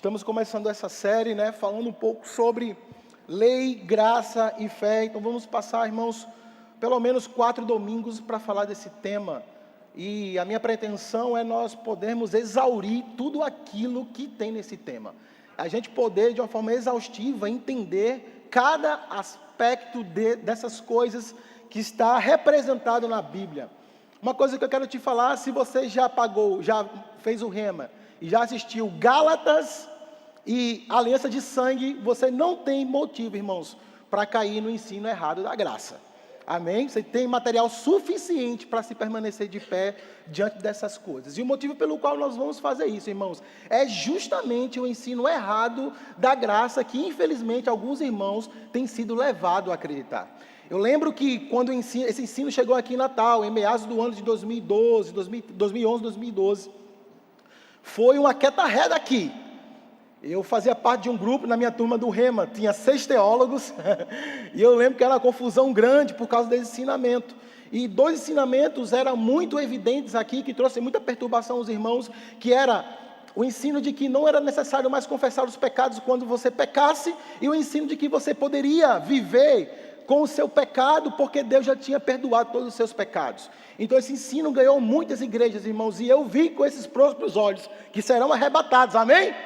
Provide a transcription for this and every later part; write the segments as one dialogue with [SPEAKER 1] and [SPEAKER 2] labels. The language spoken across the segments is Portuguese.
[SPEAKER 1] Estamos começando essa série, falando um pouco sobre lei, graça e fé. Então vamos passar, irmãos, pelo menos 4 domingos para falar desse tema. E a minha pretensão é nós podermos exaurir tudo aquilo que tem nesse tema. A gente poder, de uma forma exaustiva, entender cada aspecto dessas coisas que está representado na Bíblia. Uma coisa que eu quero te falar, se você já fez o rema, e já assistiu Gálatas e Aliança de Sangue, você não tem motivo, irmãos, para cair no ensino errado da graça. Amém? Você tem material suficiente para se permanecer de pé diante dessas coisas. E o motivo pelo qual nós vamos fazer isso, irmãos, é justamente o ensino errado da graça que, infelizmente, alguns irmãos têm sido levados a acreditar. Eu lembro que quando esse ensino chegou aqui em Natal, em meados do ano de 2011, 2012, foi uma queta-reda aqui. Eu fazia parte de um grupo na minha turma do Rema, tinha 6 teólogos, e eu lembro que era uma confusão grande por causa desse ensinamento. E 2 ensinamentos eram muito evidentes aqui, que trouxe muita perturbação aos irmãos, que era o ensino de que não era necessário mais confessar os pecados quando você pecasse, e o ensino de que você poderia viver com o seu pecado, porque Deus já tinha perdoado todos os seus pecados. Então esse ensino ganhou muitas igrejas, irmãos, e eu vi com esses próprios olhos, que serão arrebatados, amém? Amém.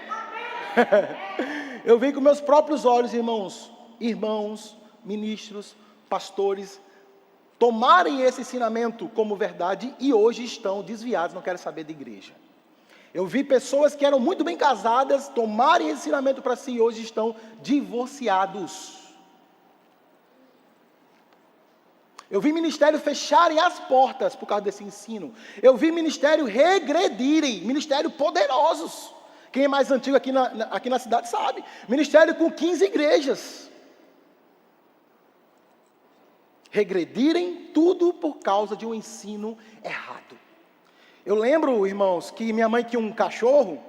[SPEAKER 1] Eu vi com meus próprios olhos, irmãos, ministros, pastores, tomarem esse ensinamento como verdade, e hoje estão desviados, não querem saber de igreja. Eu vi pessoas que eram muito bem casadas, tomarem esse ensinamento para si, e hoje estão divorciados. Eu vi ministério fecharem as portas por causa desse ensino. Eu vi ministério regredirem, ministério poderosos. Quem é mais antigo aqui na cidade sabe. Ministério com 15 igrejas. Regredirem tudo por causa de um ensino errado. Eu lembro, irmãos, que minha mãe tinha um cachorro.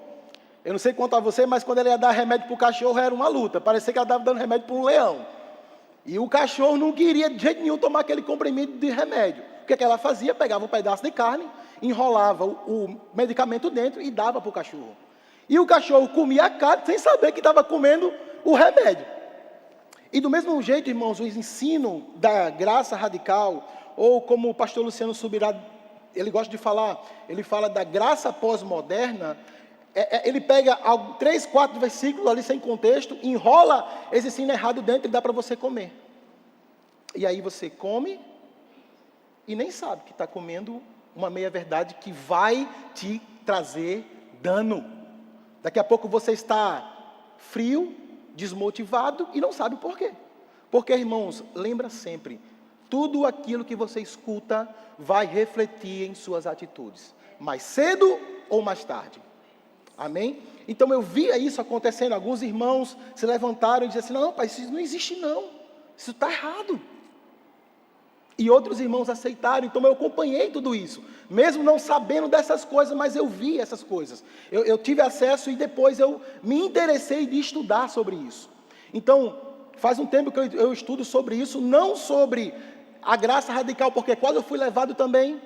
[SPEAKER 1] Eu não sei quanto a você, mas quando ela ia dar remédio para o cachorro era uma luta. Parecia que ela estava dando remédio para um leão. E o cachorro não queria de jeito nenhum tomar aquele comprimido de remédio. O que ela fazia? Pegava um pedaço de carne, enrolava o medicamento dentro e dava para o cachorro. E o cachorro comia a carne sem saber que estava comendo o remédio. E do mesmo jeito, irmãos, o ensino da graça radical, ou como o pastor Luciano Subirá, ele gosta de falar, ele fala da graça pós-moderna. Ele pega 3, 4 versículos ali sem contexto, enrola esse ensino errado dentro e dá para você comer. E aí você come e nem sabe que está comendo uma meia-verdade que vai te trazer dano. Daqui a pouco você está frio, desmotivado e não sabe por quê. Porque, irmãos, lembra sempre, tudo aquilo que você escuta vai refletir em suas atitudes, mais cedo ou mais tarde. Amém? Então eu via isso acontecendo, alguns irmãos se levantaram e disseram assim, não, pai, isso não existe não, isso está errado. E outros irmãos aceitaram, então eu acompanhei tudo isso, mesmo não sabendo dessas coisas, mas eu vi essas coisas. Eu tive acesso e depois eu me interessei de estudar sobre isso. Então, faz um tempo que eu estudo sobre isso, não sobre a graça radical, porque quando eu fui levado também,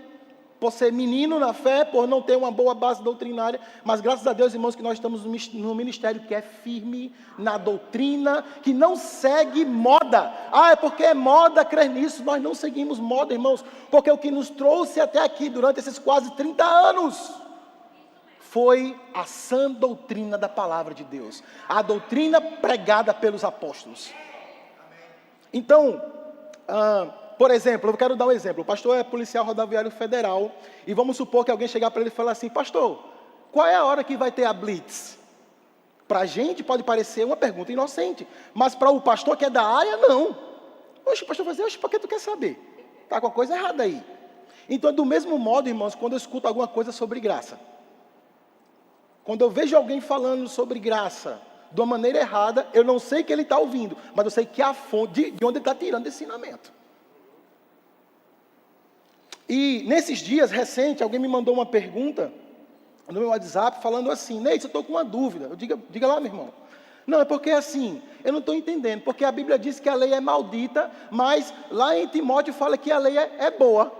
[SPEAKER 1] por ser menino na fé, por não ter uma boa base doutrinária, mas graças a Deus, irmãos, que nós estamos no ministério que é firme na doutrina, que não segue moda. É porque é moda crer nisso. Nós não seguimos moda, irmãos, porque o que nos trouxe até aqui durante esses quase 30 anos foi a sã doutrina da palavra de Deus, a doutrina pregada pelos apóstolos. Então, por exemplo, eu quero dar um exemplo. O pastor é policial rodoviário federal e vamos supor que alguém chegar para ele e falar assim, pastor, qual é a hora que vai ter a blitz? Para a gente pode parecer uma pergunta inocente, mas para o pastor que é da área, não. Oxe, o pastor vai dizer, por que tu quer saber? Está com a coisa errada aí. Então, do mesmo modo, irmãos, quando eu escuto alguma coisa sobre graça, quando eu vejo alguém falando sobre graça de uma maneira errada, eu não sei que ele está ouvindo, mas eu sei que a fonte, de onde ele está tirando esse ensinamento. E nesses dias recentes, alguém me mandou uma pergunta no meu WhatsApp, falando assim, Neide, eu estou com uma dúvida. Eu diga lá, meu irmão. Não, é porque assim, eu não estou entendendo, porque a Bíblia diz que a lei é maldita, mas lá em Timóteo fala que a lei é boa.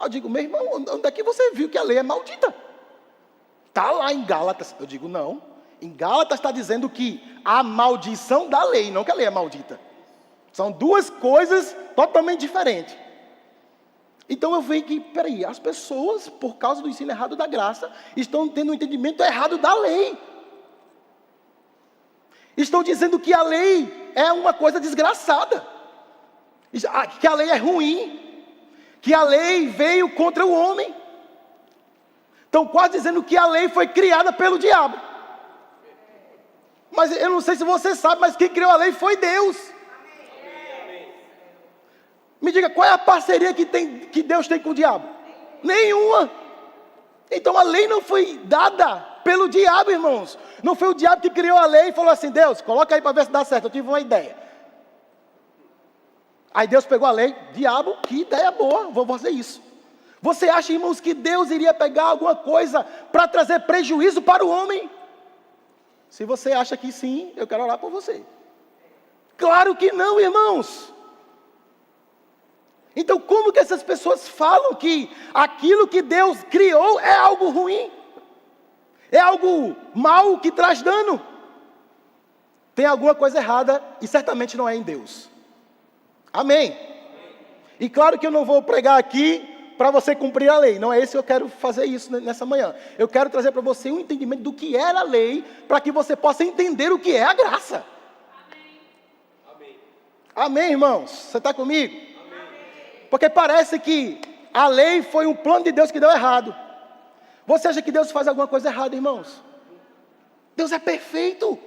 [SPEAKER 1] Eu digo, meu irmão, onde é que você viu que a lei é maldita? Está lá em Gálatas. Eu digo, não, Em Gálatas está dizendo que a maldição da lei, não que a lei é maldita. São duas coisas totalmente diferentes. Então eu vejo que, peraí, as pessoas, por causa do ensino errado da graça, estão tendo um entendimento errado da lei. Estão dizendo que a lei é uma coisa desgraçada. Que a lei é ruim. Que a lei veio contra o homem. Estão quase dizendo que a lei foi criada pelo diabo. Mas eu não sei se você sabe, mas quem criou a lei foi Deus. Me diga, qual é a parceria que Deus tem com o diabo? Nenhuma. Então a lei não foi dada pelo diabo, irmãos. Não foi o diabo que criou a lei e falou assim: Deus, coloca aí para ver se dá certo, eu tive uma ideia. Aí Deus pegou a lei: diabo, que ideia boa, vou fazer isso. Você acha, irmãos, que Deus iria pegar alguma coisa para trazer prejuízo para o homem? Se você acha que sim, eu quero orar por você. Claro que não, irmãos. Então como que essas pessoas falam que aquilo que Deus criou é algo ruim? É algo mal que traz dano? Tem alguma coisa errada e certamente não é em Deus. Amém? E claro que eu não vou pregar aqui para você cumprir a lei. Não é isso que eu quero fazer isso nessa manhã. Eu quero trazer para você um entendimento do que era a lei, para que você possa entender o que é a graça. Amém. Amém, irmãos? Você está comigo? Amém. Porque parece que a lei foi um plano de Deus que deu errado. Você acha que Deus faz alguma coisa errada, irmãos? Deus é perfeito.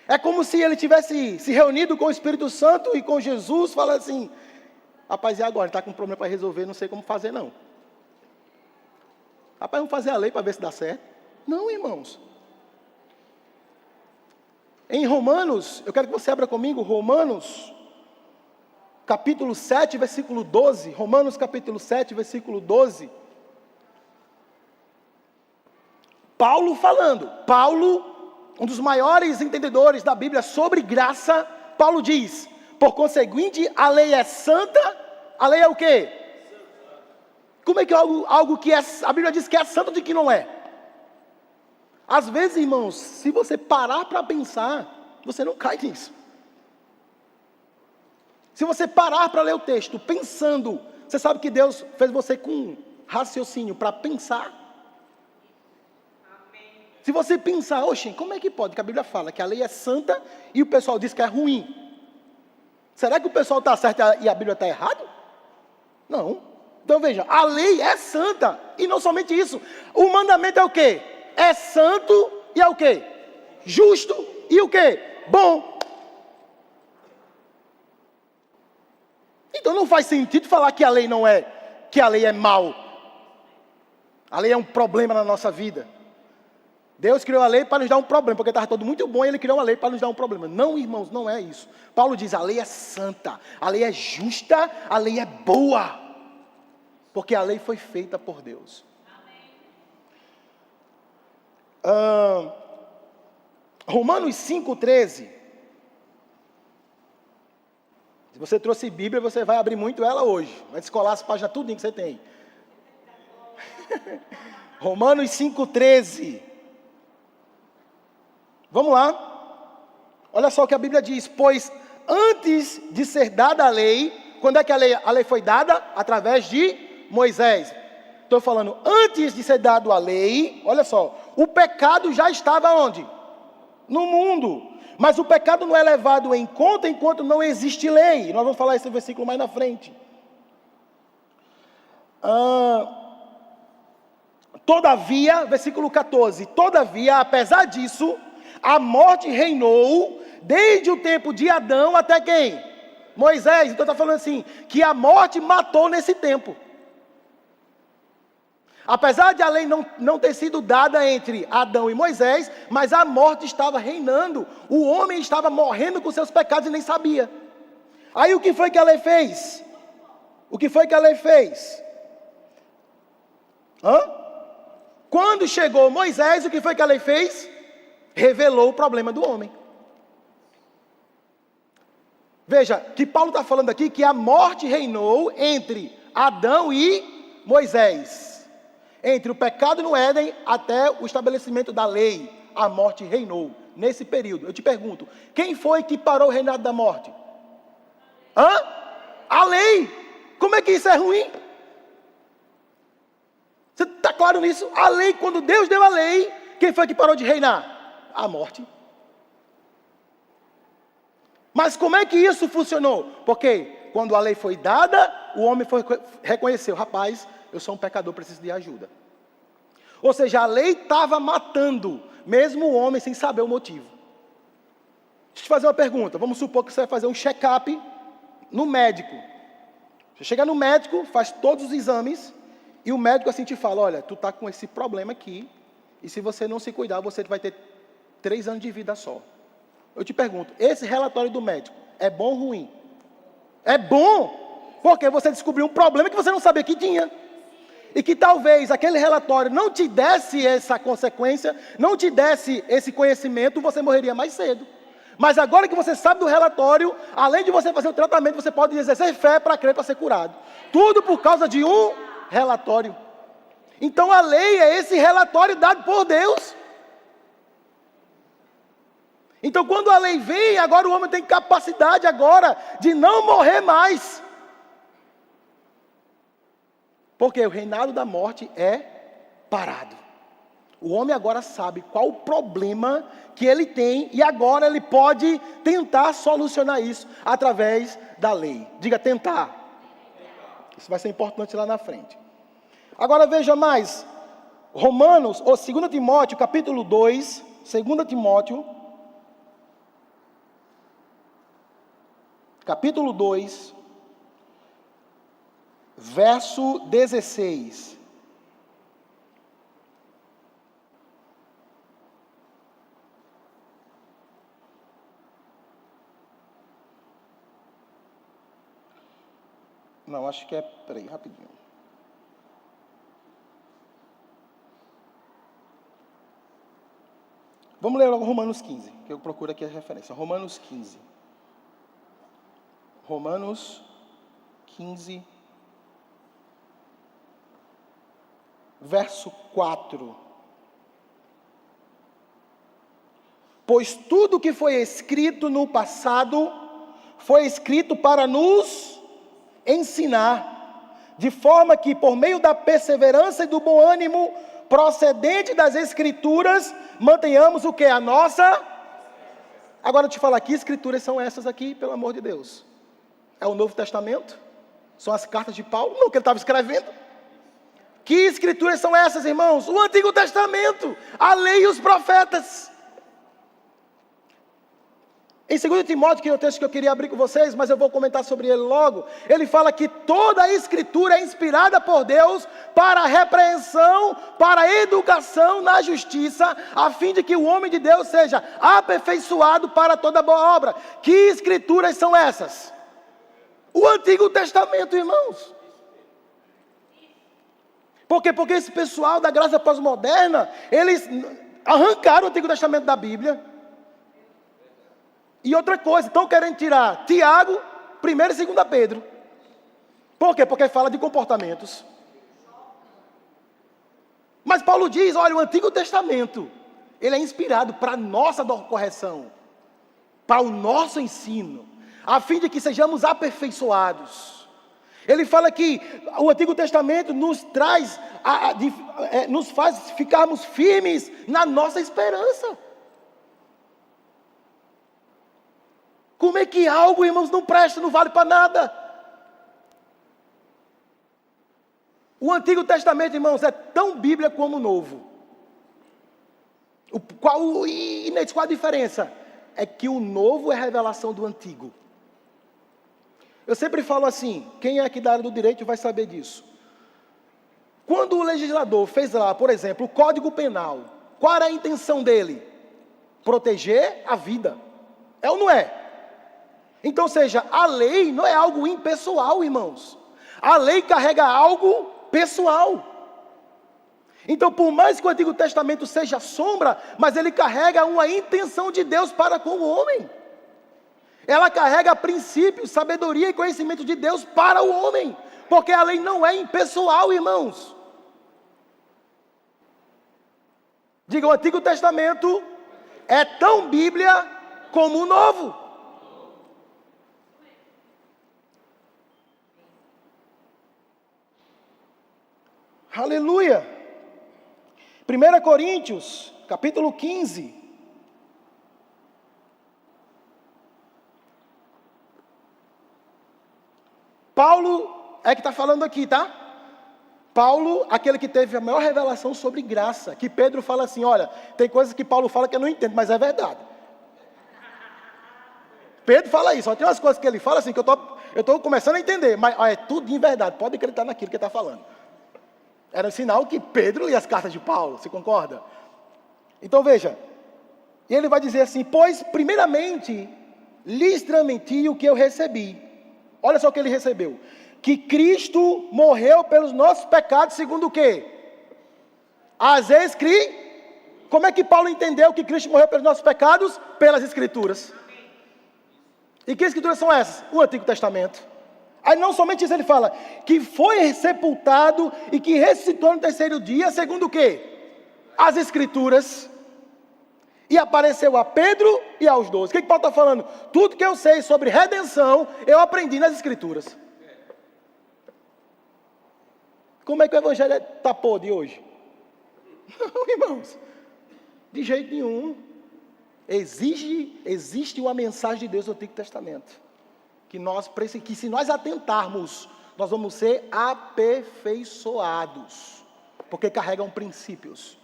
[SPEAKER 1] É como se ele tivesse se reunido com o Espírito Santo e com Jesus, falando assim: rapaz, e agora? Ele está com um problema para resolver, não sei como fazer não. Rapaz, vamos fazer a lei para ver se dá certo? Não, irmãos. Em Romanos, eu quero que você abra comigo, Romanos, capítulo 7, versículo 12. Romanos, capítulo 7, versículo 12. Paulo falando. Paulo, um dos maiores entendedores da Bíblia sobre graça, Paulo diz: por conseguinte, a lei é santa. A lei é o quê? Como é que é algo que é, a Bíblia diz que é santo de que não é? Às vezes, irmãos, se você parar para pensar, você não cai nisso. Se você parar para ler o texto pensando, você sabe que Deus fez você com raciocínio para pensar. Se você pensar, oxe, como é que pode que a Bíblia fala que a lei é santa e o pessoal diz que é ruim? Será que o pessoal está certo e a Bíblia está errado? Não. Então veja, a lei é santa. E não somente isso. O mandamento é o quê? É santo e é o quê? Justo e o quê? Bom. Então não faz sentido falar que a lei não é, que a lei é mal. A lei é um problema na nossa vida. Deus criou a lei para nos dar um problema, porque estava todo muito bom e Ele criou a lei para nos dar um problema. Não, irmãos, não é isso. Paulo diz: a lei é santa, a lei é justa, a lei é boa, porque a lei foi feita por Deus. Romanos 5,13. Se você trouxe Bíblia, você vai abrir muito ela hoje. Vai descolar as páginas tudinho que você tem. Romanos 5,13. Vamos lá. Olha só o que a Bíblia diz: pois antes de ser dada a lei, quando é que a lei foi dada? Através de Moisés. Estou falando, antes de ser dado a lei, olha só, o pecado já estava onde? No mundo. Mas o pecado não é levado em conta enquanto não existe lei. Nós vamos falar esse versículo mais na frente. Todavia, versículo 14, todavia, apesar disso, a morte reinou desde o tempo de Adão até quem? Moisés. Então está falando assim, que a morte matou nesse tempo. Apesar de a lei não ter sido dada entre Adão e Moisés, mas a morte estava reinando. O homem estava morrendo com seus pecados e nem sabia. Aí o que foi que a lei fez? O que foi que a lei fez? Quando chegou Moisés, o que foi que a lei fez? Revelou o problema do homem. Veja, que Paulo está falando aqui que a morte reinou entre Adão e Moisés. Entre o pecado no Éden até o estabelecimento da lei, a morte reinou. Nesse período, eu te pergunto, quem foi que parou o reinado da morte? A lei. Como é que isso é ruim? Você está claro nisso? A lei, quando Deus deu a lei, quem foi que parou de reinar? A morte. Mas como é que isso funcionou? Porque quando a lei foi dada, o homem reconheceu, rapaz, eu sou um pecador, preciso de ajuda. Ou seja, a lei estava matando, mesmo o homem sem saber o motivo. Deixa eu te fazer uma pergunta. Vamos supor que você vai fazer um check-up no médico. Você chega no médico, faz todos os exames, e o médico assim te fala, olha, tu está com esse problema aqui, e se você não se cuidar, você vai ter 3 anos de vida só. Eu te pergunto, esse relatório do médico é bom ou ruim? É bom, porque você descobriu um problema que você não sabia que tinha. E que talvez aquele relatório não te desse essa consequência, não te desse esse conhecimento, você morreria mais cedo. Mas agora que você sabe do relatório, além de você fazer o tratamento, você pode exercer fé para crer, para ser curado. Tudo por causa de um relatório. Então a lei é esse relatório dado por Deus. Então quando a lei vem, agora o homem tem capacidade agora de não morrer mais. Porque o reinado da morte é parado. O homem agora sabe qual o problema que ele tem e agora ele pode tentar solucionar isso através da lei. Diga tentar. Isso vai ser importante lá na frente. Agora veja mais. Romanos, ou 2 Timóteo, capítulo 2, 2 Timóteo, capítulo 2, verso 16. Não, acho que é... Peraí, rapidinho. Vamos ler logo Romanos 15, que eu procuro aqui a referência. Romanos 15. Romanos 15, verso 4. Pois tudo que foi escrito no passado, foi escrito para nos ensinar, de forma que por meio da perseverança e do bom ânimo, procedente das Escrituras, mantenhamos o que? A nossa... Agora eu te falo aqui, escrituras são essas aqui, pelo amor de Deus. É o Novo Testamento? São as cartas de Paulo? Não, que ele estava escrevendo. Que escrituras são essas, irmãos? O Antigo Testamento, a lei e os profetas. Em 2 Timóteo, que é o texto que eu queria abrir com vocês, mas eu vou comentar sobre ele logo, ele fala que toda a escritura é inspirada por Deus para a repreensão, para a educação na justiça, a fim de que o homem de Deus seja aperfeiçoado para toda boa obra. Que escrituras são essas? O Antigo Testamento, irmãos. Por quê? Porque esse pessoal da graça pós-moderna, eles arrancaram o Antigo Testamento da Bíblia. E outra coisa, estão querendo tirar Tiago, 1 e 2 Pedro. Por quê? Porque fala de comportamentos. Mas Paulo diz, olha, o Antigo Testamento, ele é inspirado para a nossa correção, para o nosso ensino, a fim de que sejamos aperfeiçoados. Ele fala que o Antigo Testamento nos traz, nos faz ficarmos firmes na nossa esperança. Como é que algo, irmãos, não presta, não vale para nada? O Antigo Testamento, irmãos, é tão Bíblia como o Novo. Qual a diferença? É que o Novo é a revelação do Antigo. Eu sempre falo assim, quem é aqui da área do direito vai saber disso. Quando o legislador fez lá, por exemplo, o Código Penal, qual era a intenção dele? Proteger a vida. É ou não é? Então, ou seja, a lei não é algo impessoal, irmãos. A lei carrega algo pessoal. Então, por mais que o Antigo Testamento seja sombra, mas ele carrega uma intenção de Deus para com o homem. Ela carrega princípios, sabedoria e conhecimento de Deus para o homem. Porque a lei não é impessoal, irmãos. Diga, o Antigo Testamento é tão Bíblia como o Novo. Aleluia. 1 Coríntios, capítulo 15. Paulo é que está falando aqui, tá? Paulo, aquele que teve a maior revelação sobre graça, que Pedro fala assim, olha, tem coisas que Paulo fala que eu não entendo, mas é verdade. Pedro fala isso, ó, tem umas coisas que ele fala assim, que eu estou começando a entender, mas ó, é tudo em verdade, pode acreditar naquilo que ele está falando. Era um sinal que Pedro lia as cartas de Paulo, você concorda? Então veja, ele vai dizer assim, pois primeiramente lhes transmiti o que eu recebi. Olha só o que ele recebeu. Que Cristo morreu pelos nossos pecados, segundo o quê? As Escrituras. Como é que Paulo entendeu que Cristo morreu pelos nossos pecados? Pelas Escrituras. E que Escrituras são essas? O Antigo Testamento. Aí não somente isso, ele fala que foi sepultado e que ressuscitou no terceiro dia, segundo o quê? As Escrituras. E apareceu a Pedro e aos 12. O que Paulo está falando? Tudo que eu sei sobre redenção, eu aprendi nas Escrituras. Como é que o Evangelho está podre hoje? Não, irmãos. De jeito nenhum. Existe uma mensagem de Deus no Antigo Testamento. Que se nós atentarmos, nós vamos ser aperfeiçoados. Porque carregam princípios.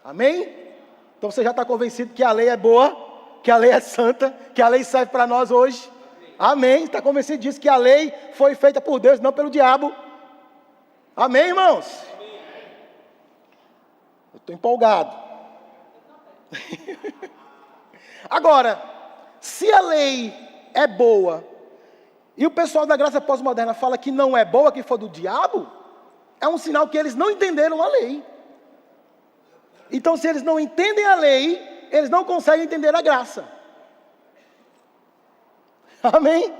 [SPEAKER 1] Amém? Então você já está convencido que a lei é boa, que a lei é santa, que a lei serve para nós hoje. Amém? Está convencido disso, que a lei foi feita por Deus, não pelo diabo. Amém, irmãos? Eu estou empolgado. Agora, se a lei é boa, e o pessoal da graça pós-moderna fala que não é boa, que foi do diabo, é um sinal que eles não entenderam a lei. Então, se eles não entendem a lei, eles não conseguem entender a graça. Amém?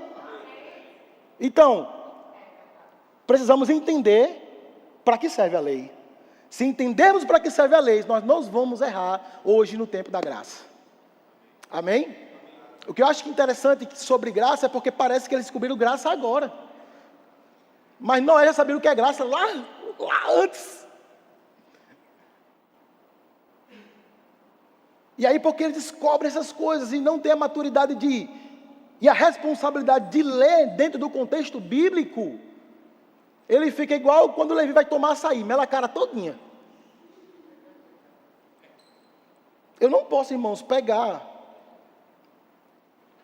[SPEAKER 1] Então, precisamos entender para que serve a lei. Se entendermos para que serve a lei, nós não vamos errar hoje no tempo da graça. Amém? O que eu acho interessante sobre graça é porque parece que eles descobriram graça agora. Mas Noé já sabia o que é graça lá antes. E aí porque ele descobre essas coisas e não tem a maturidade e a responsabilidade de ler dentro do contexto bíblico, ele fica igual quando o Levi vai tomar açaí, mela a cara todinha. Eu não posso, irmãos, pegar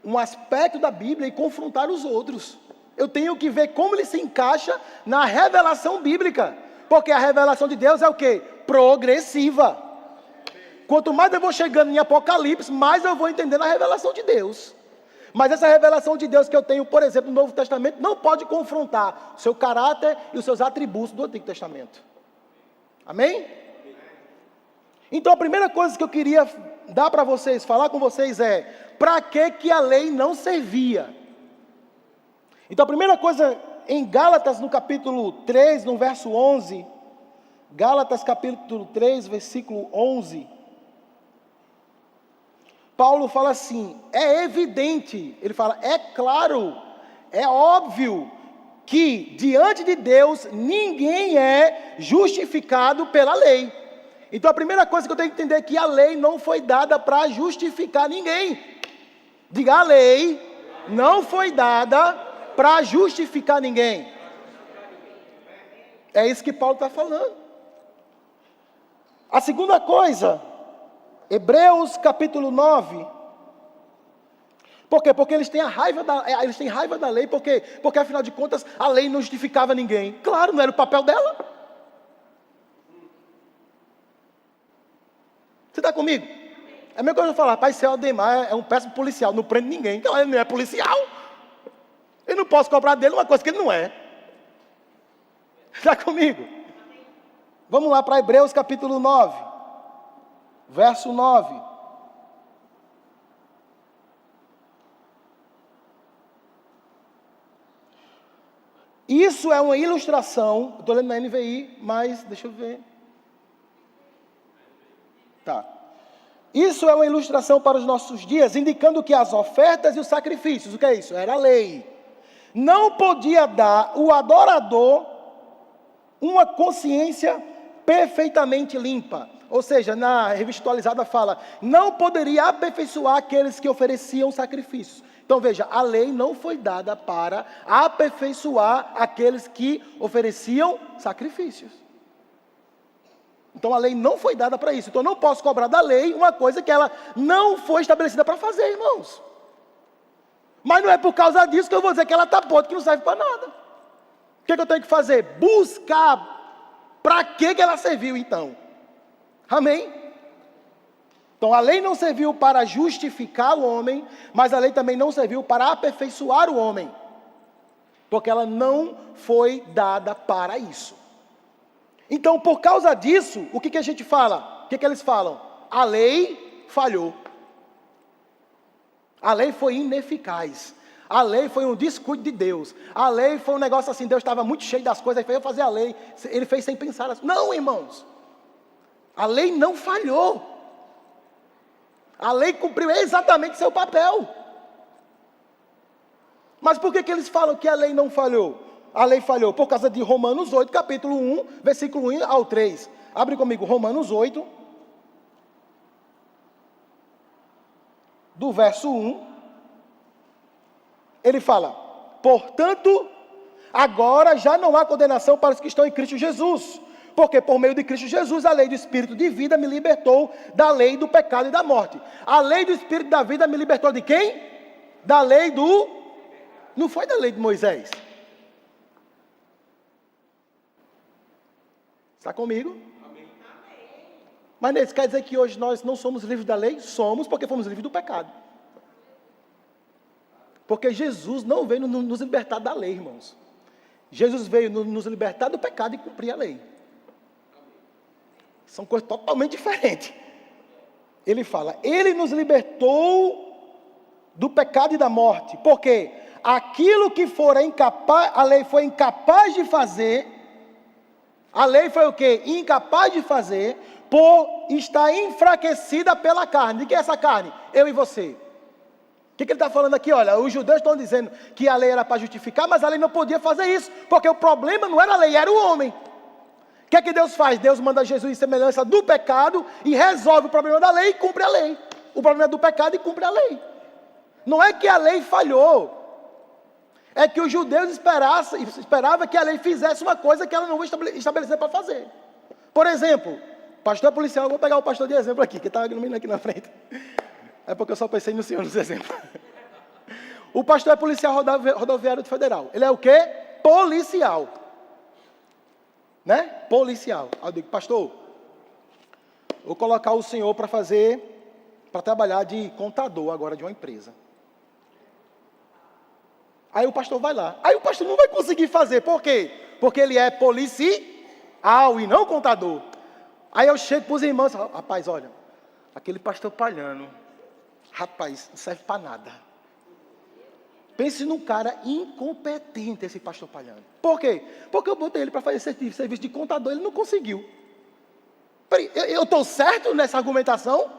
[SPEAKER 1] um aspecto da Bíblia e confrontar os outros. Eu tenho que ver como ele se encaixa na revelação bíblica, porque a revelação de Deus é o quê? Progressiva. Quanto mais eu vou chegando em Apocalipse, mais eu vou entendendo a revelação de Deus. Mas essa revelação de Deus que eu tenho, por exemplo, no Novo Testamento, não pode confrontar o seu caráter e os seus atributos do Antigo Testamento. Amém? Então a primeira coisa que eu queria dar para vocês, falar com vocês é, para que a lei não servia? Então a primeira coisa, em Gálatas, no capítulo 3, no verso 11, Gálatas capítulo 3, versículo 11, Paulo fala assim, é evidente, ele fala, é claro, é óbvio, que diante de Deus ninguém é justificado pela lei. Então a primeira coisa que eu tenho que entender é que a lei não foi dada para justificar ninguém. Diga, a lei não foi dada para justificar ninguém. É isso que Paulo está falando. A segunda coisa, Hebreus capítulo 9. Por quê? Porque eles têm raiva da lei, porque afinal de contas a lei não justificava ninguém. Claro, não era o papel dela. Você está comigo? É a mesma coisa eu falar, pai, seu Aldemar é um péssimo policial, não prende ninguém. Então ele não é policial. Eu não posso cobrar dele uma coisa que ele não é. Está comigo? Vamos lá para Hebreus capítulo 9, verso 9. Isso é uma ilustração, estou lendo na NVI, mas deixa eu ver. Tá. Isso é uma ilustração para os nossos dias, indicando que as ofertas e os sacrifícios, o que é isso? Era a lei. Não podia dar o adorador uma consciência perfeitamente limpa. Ou seja, na revista atualizada fala, não poderia aperfeiçoar aqueles que ofereciam sacrifícios. Então veja, a lei não foi dada para aperfeiçoar aqueles que ofereciam sacrifícios. Então a lei não foi dada para isso. Então eu não posso cobrar da lei uma coisa que ela não foi estabelecida para fazer, irmãos. Mas não é por causa disso que eu vou dizer que ela está podre, que não serve para nada. O que eu tenho que fazer? Buscar para que ela serviu então. Amém? Então a lei não serviu para justificar o homem, mas a lei também não serviu para aperfeiçoar o homem. Porque ela não foi dada para isso. Então, por causa disso, o que a gente fala? O que eles falam? A lei falhou. A lei foi ineficaz. A lei foi um descuido de Deus. A lei foi um negócio assim, Deus estava muito cheio das coisas, aí veio fazer a lei. Ele fez sem pensar. Não, irmãos. A lei não falhou. A lei cumpriu exatamente seu papel. Mas por que eles falam que a lei não falhou? A lei falhou por causa de Romanos 8, capítulo 1, versículo 1 ao 3. Abre comigo, Romanos 8, do verso 1. Ele fala, portanto, agora já não há condenação para os que estão em Cristo Jesus. Porque por meio de Cristo Jesus, a lei do Espírito de vida me libertou da lei do pecado e da morte. A lei do Espírito da vida me libertou de quem? Da lei do... Não foi da lei de Moisés. Está comigo? Amém. Mas isso quer dizer que hoje nós não somos livres da lei? Somos, porque fomos livres do pecado. Porque Jesus não veio nos libertar da lei, irmãos. Jesus veio nos libertar do pecado e cumprir a lei. São coisas totalmente diferentes. Ele fala, ele nos libertou do pecado e da morte. Porque aquilo que fora incapaz, a lei foi incapaz de fazer... A lei foi o quê? Incapaz de fazer, por estar enfraquecida pela carne. De que é essa carne? Eu e você. O que ele está falando aqui? Olha, os judeus estão dizendo que a lei era para justificar, mas a lei não podia fazer isso, porque o problema não era a lei, era o homem. O que Deus faz? Deus manda Jesus em semelhança do pecado e resolve o problema da lei e cumpre a lei. O problema é do pecado e cumpre a lei. Não é que a lei falhou. É que os judeus esperavam que a lei fizesse uma coisa que ela não vai estabelecer para fazer. Por exemplo, pastor policial, eu vou pegar o pastor de exemplo aqui, que está iluminando aqui na frente. É porque eu só pensei no senhor nos exemplos. O pastor é policial rodoviário federal. Ele é o quê? Policial. Né? Policial. Aí eu digo, pastor, vou colocar o senhor para trabalhar de contador agora de uma empresa. Aí o pastor vai lá. Aí o pastor não vai conseguir fazer. Por quê? Porque ele é policial e não contador. Aí eu chego para os irmãos e falo, rapaz, olha, aquele pastor Palhano, rapaz, não serve para nada. Pense num cara incompetente, esse pastor Palhano. Por quê? Porque eu botei ele para fazer serviço de contador, ele não conseguiu. Eu estou certo nessa argumentação?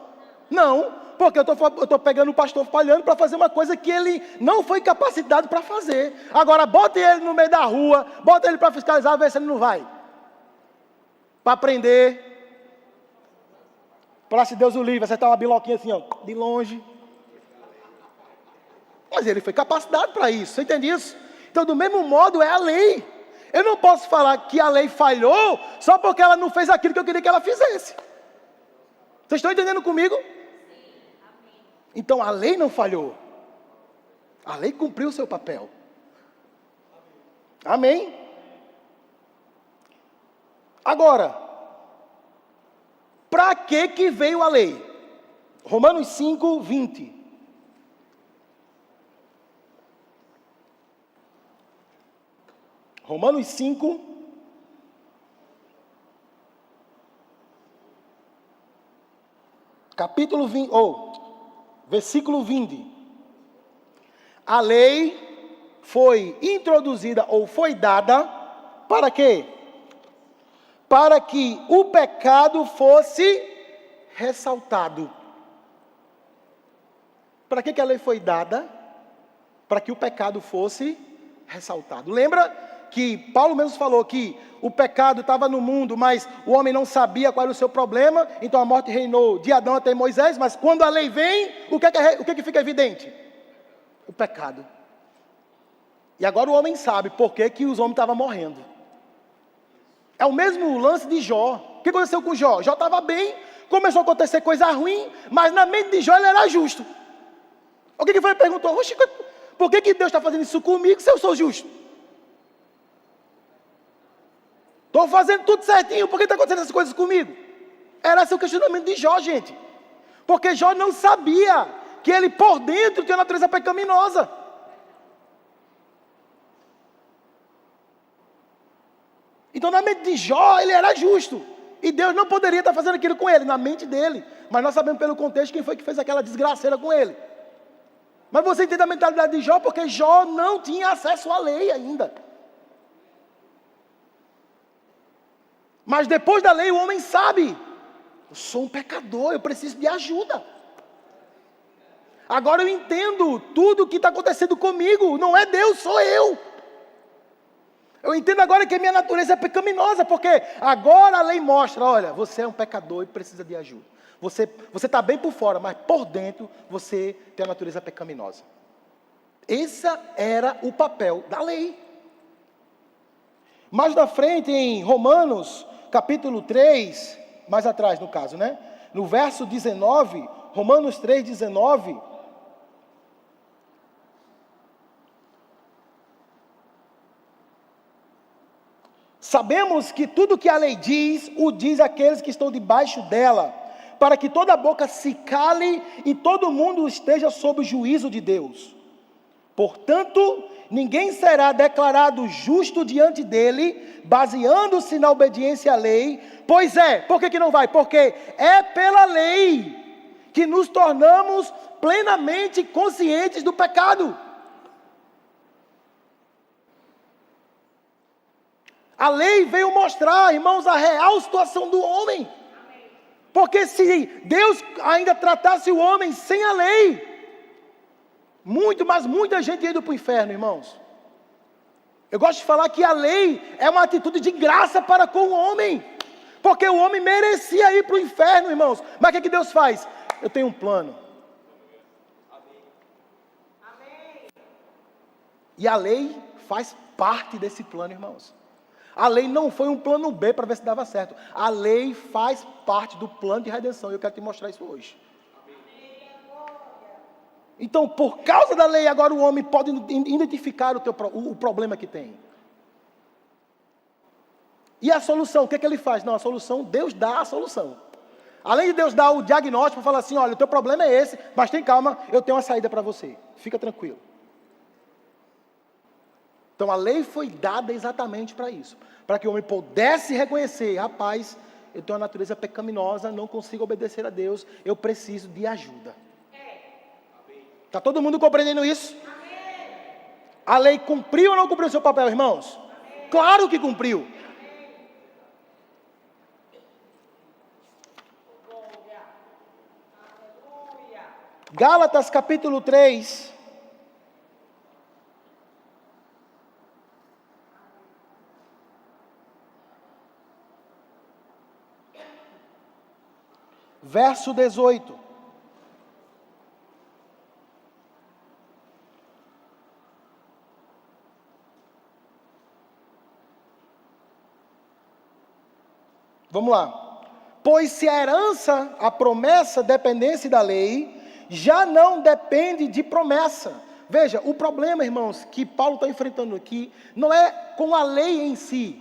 [SPEAKER 1] Não. Porque eu estou pegando o pastor Palhano para fazer uma coisa que ele não foi capacitado para fazer. Agora, bota ele no meio da rua, bota ele para fiscalizar, ver se ele não vai. Para aprender. Para se Deus o livre, acertar uma biloquinha assim, ó, de longe. Mas ele foi capacitado para isso, você entende isso? Então, do mesmo modo, é a lei. Eu não posso falar que a lei falhou só porque ela não fez aquilo que eu queria que ela fizesse. Vocês estão entendendo comigo? Então a lei não falhou. A lei cumpriu o seu papel. Amém? Agora, para que veio a lei? Romanos 5, 20. Romanos 5, capítulo 20, versículo 20. A lei foi introduzida ou foi dada para quê? Para que o pecado fosse ressaltado. Para que a lei foi dada? Para que o pecado fosse ressaltado. Lembra que Paulo mesmo falou que o pecado estava no mundo, mas o homem não sabia qual era o seu problema, então a morte reinou de Adão até Moisés, mas quando a lei vem, o que fica evidente? O pecado. E agora o homem sabe por que os homens estavam morrendo. É o mesmo lance de Jó. O que aconteceu com Jó? Jó estava bem, começou a acontecer coisa ruim, mas na mente de Jó ele era justo. O que foi? Ele perguntou, oxe, por que Deus está fazendo isso comigo se eu sou justo? Estou fazendo tudo certinho, por que está acontecendo essas coisas comigo? Era esse o questionamento de Jó, gente. Porque Jó não sabia que ele por dentro tinha uma natureza pecaminosa. Então na mente de Jó ele era justo. E Deus não poderia estar fazendo aquilo com ele, na mente dele. Mas nós sabemos pelo contexto quem foi que fez aquela desgraceira com ele. Mas você entende a mentalidade de Jó, porque Jó não tinha acesso à lei ainda. Mas depois da lei o homem sabe, eu sou um pecador, eu preciso de ajuda. Agora eu entendo tudo o que está acontecendo comigo, não é Deus, sou eu. Eu entendo agora que a minha natureza é pecaminosa, porque agora a lei mostra, olha, você é um pecador e precisa de ajuda. Você está bem por fora, mas por dentro você tem a natureza pecaminosa. Esse era o papel da lei. Mais na frente, em Romanos, capítulo 3, mais atrás no caso, né? No verso 19, Romanos 3, 19. Sabemos que tudo que a lei diz, o diz àqueles que estão debaixo dela, para que toda boca se cale e todo mundo esteja sob o juízo de Deus. Portanto, ninguém será declarado justo diante dele, baseando-se na obediência à lei. Pois é, por que não vai? Porque é pela lei que nos tornamos plenamente conscientes do pecado. A lei veio mostrar, irmãos, a real situação do homem. Porque se Deus ainda tratasse o homem sem a lei, mas muita gente indo para o inferno, irmãos. Eu gosto de falar que a lei é uma atitude de graça para com o homem. Porque o homem merecia ir para o inferno, irmãos. Mas o que Deus faz? Eu tenho um plano. Amém. E a lei faz parte desse plano, irmãos. A lei não foi um plano B para ver se dava certo. A lei faz parte do plano de redenção. E eu quero te mostrar isso hoje. Então, por causa da lei, agora o homem pode identificar o problema que tem. E a solução, o que ele faz? Não, a solução, Deus dá a solução. Além de Deus dar o diagnóstico, falar assim, olha, o teu problema é esse, mas tem calma, eu tenho uma saída para você. Fica tranquilo. Então a lei foi dada exatamente para isso. Para que o homem pudesse reconhecer, rapaz, eu tenho uma natureza pecaminosa, não consigo obedecer a Deus, eu preciso de ajuda. Está todo mundo compreendendo isso? Amém. A lei cumpriu ou não cumpriu o seu papel, irmãos? Amém. Claro que cumpriu. Gálatas capítulo 3. Verso 18. Vamos lá. Pois se a herança, a promessa dependesse da lei, já não depende de promessa. Veja, o problema, irmãos, que Paulo está enfrentando aqui, não é com a lei em si.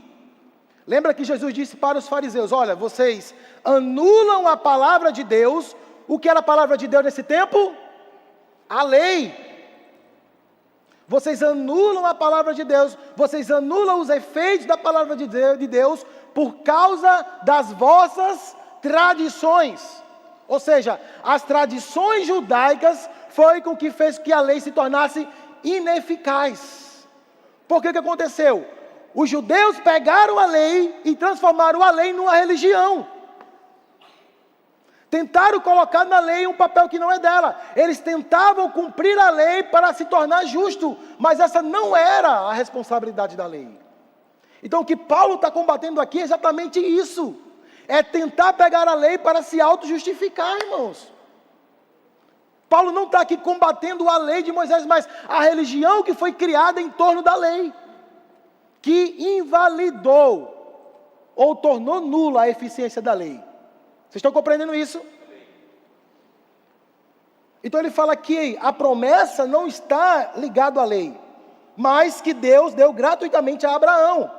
[SPEAKER 1] Lembra que Jesus disse para os fariseus, olha, vocês anulam a palavra de Deus. O que era a palavra de Deus nesse tempo? A lei. Vocês anulam a palavra de Deus, vocês anulam os efeitos da palavra de Deus por causa das vossas tradições. Ou seja, as tradições judaicas foi com que fez que a lei se tornasse ineficaz. Por que aconteceu? Os judeus pegaram a lei e transformaram a lei numa religião. Tentaram colocar na lei um papel que não é dela. Eles tentavam cumprir a lei para se tornar justo, mas essa não era a responsabilidade da lei. Então o que Paulo está combatendo aqui é exatamente isso. É tentar pegar a lei para se auto-justificar, irmãos. Paulo não está aqui combatendo a lei de Moisés, mas a religião que foi criada em torno da lei, que invalidou ou tornou nula a eficiência da lei. Vocês estão compreendendo isso? Então ele fala que a promessa não está ligada à lei, mas que Deus deu gratuitamente a Abraão.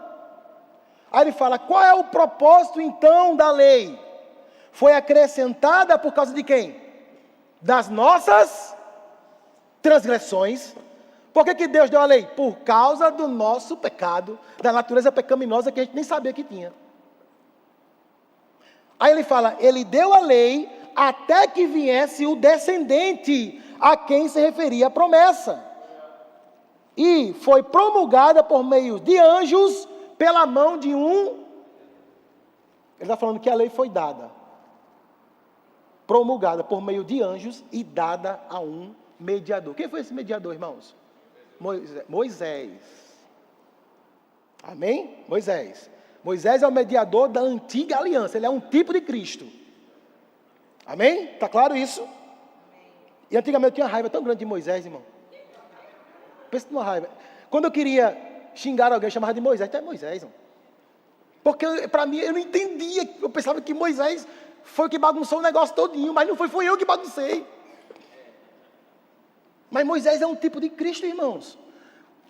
[SPEAKER 1] Aí ele fala, qual é o propósito então da lei? Foi acrescentada por causa de quem? Das nossas transgressões. Por que Deus deu a lei? Por causa do nosso pecado, da natureza pecaminosa que a gente nem sabia que tinha. Aí ele fala, ele deu a lei até que viesse o descendente a quem se referia a promessa. E foi promulgada por meio de anjos pela mão de um... Ele está falando que a lei foi dada, promulgada por meio de anjos e dada a um mediador. Quem foi esse mediador, irmãos? Moisés. Amém? Moisés. Moisés é o mediador da antiga aliança, ele é um tipo de Cristo. Amém? Está claro isso? E antigamente eu tinha uma raiva tão grande de Moisés, irmão. Pensa numa raiva. Quando eu queria xingar alguém, eu chamava de Moisés. Então é Moisés, irmão. Porque para mim eu não entendia, eu pensava que Moisés foi o que bagunçou o negócio todinho, mas não foi eu que baguncei. Mas Moisés é um tipo de Cristo, irmãos.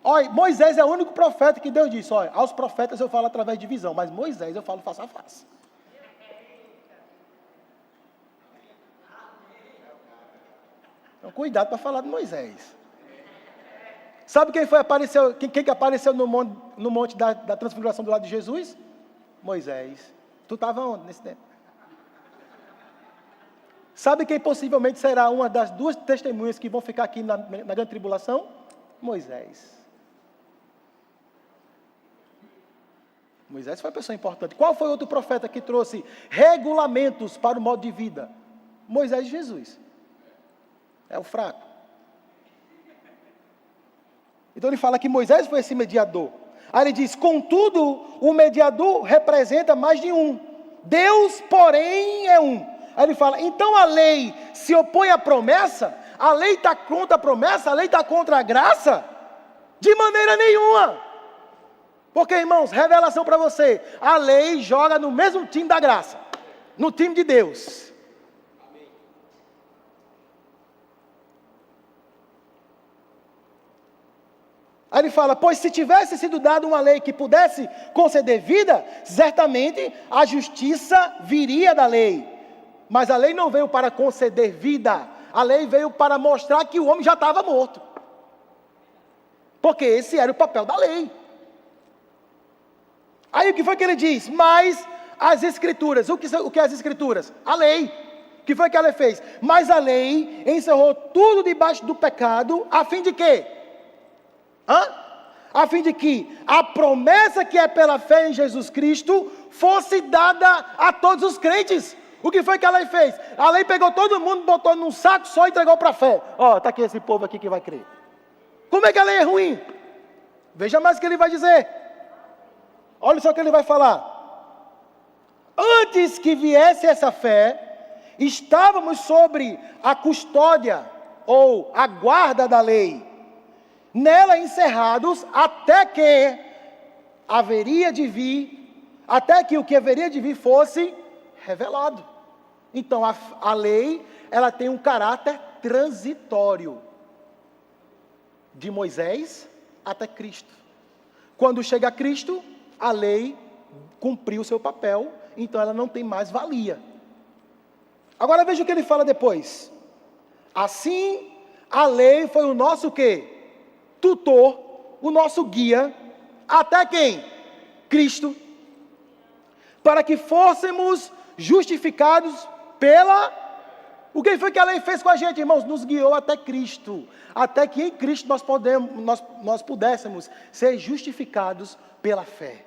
[SPEAKER 1] Olha, Moisés é o único profeta que Deus disse, olha, aos profetas eu falo através de visão, mas Moisés eu falo face a face. Então cuidado para falar de Moisés. Sabe quem apareceu que apareceu no monte da transfiguração do lado de Jesus? Moisés. Tu estava onde nesse tempo? Sabe quem possivelmente será uma das duas testemunhas que vão ficar aqui na grande tribulação? Moisés. Moisés foi uma pessoa importante. Qual foi outro profeta que trouxe regulamentos para o modo de vida? Moisés e Jesus. É o fraco. Então ele fala que Moisés foi esse mediador. Aí ele diz, contudo, o mediador representa mais de um. Deus, porém, é um. Aí ele fala, então a lei se opõe à promessa? A lei está contra a promessa? A lei está contra a graça? De maneira nenhuma. Porque, irmãos, revelação para você, a lei joga no mesmo time da graça, no time de Deus. Aí ele fala, pois se tivesse sido dada uma lei que pudesse conceder vida, certamente a justiça viria da lei. Mas a lei não veio para conceder vida, a lei veio para mostrar que o homem já estava morto. Porque esse era o papel da lei. Aí o que foi que ele diz? Mas as escrituras, o que é as escrituras? A lei. O que foi que a lei fez? Mas a lei encerrou tudo debaixo do pecado, a fim de quê? A fim de que a promessa que é pela fé em Jesus Cristo fosse dada a todos os crentes. O que foi que a lei fez? A lei pegou todo mundo, botou num saco só e entregou para a fé. Ó, está aqui esse povo aqui que vai crer. Como é que a lei é ruim? Veja mais o que ele vai dizer. Olha só o que ele vai falar. Antes que viesse essa fé, estávamos sobre a custódia ou a guarda da lei. Nela encerrados até que o que haveria de vir fosse revelado. Então a lei, ela tem um caráter transitório. De Moisés até Cristo. Quando chega Cristo, a lei cumpriu o seu papel, então ela não tem mais valia. Agora veja o que ele fala depois. Assim, a lei foi o nosso quê? Tutor, o nosso guia, até quem? Cristo. Para que fôssemos justificados pela... O que foi que a lei fez com a gente, irmãos? Nos guiou até Cristo. Até que em Cristo nós pudéssemos ser justificados pela fé.